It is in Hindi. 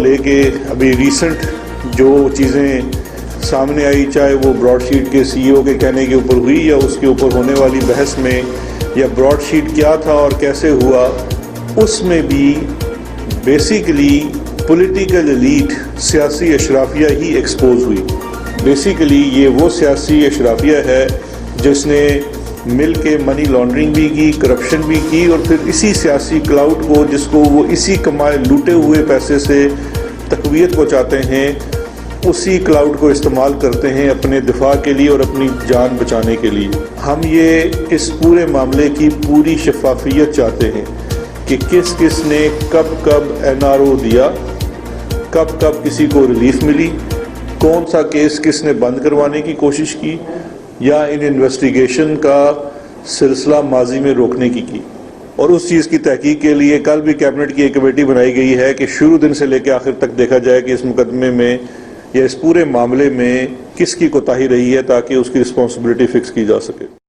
लेके अभी रिसेंट जो चीज़ें सामने आई, चाहे वो ब्रॉडशीट के सीईओ के कहने के ऊपर हुई या उसके ऊपर होने वाली बहस में, या ब्रॉडशीट क्या था और कैसे हुआ, उसमें भी बेसिकली पॉलिटिकल एलीट, सियासी अशराफिया ही एक्सपोज हुई। बेसिकली ये वो सियासी अशराफिया है जिसने मिल के मनी लॉन्ड्रिंग भी की, करप्शन भी की, और फिर इसी सियासी क्लाउड को, जिसको वो इसी कमाए लूटे हुए पैसे से तकवीत पहुँचाते हैं, उसी क्लाउड को इस्तेमाल करते हैं अपने दिफा के लिए और अपनी जान बचाने के लिए। हम ये इस पूरे मामले की पूरी शफाफियत चाहते हैं कि किस किस ने कब कब एनआरओ दिया, कब कब किसी को रिलीफ मिली, कौन सा केस किसने बंद करवाने की कोशिश की या इन इन्वेस्टिगेशन का सिलसिला माजी में रोकने की। और उस चीज़ की तहकीक के लिए कल भी कैबिनेट की एक कमेटी बनाई गई है कि शुरू दिन से लेकर आखिर तक देखा जाए कि इस मुकदमे में या इस पूरे मामले में किसकी कोताही रही है, ताकि उसकी रिस्पॉन्सिबिलिटी फिक्स की जा सके।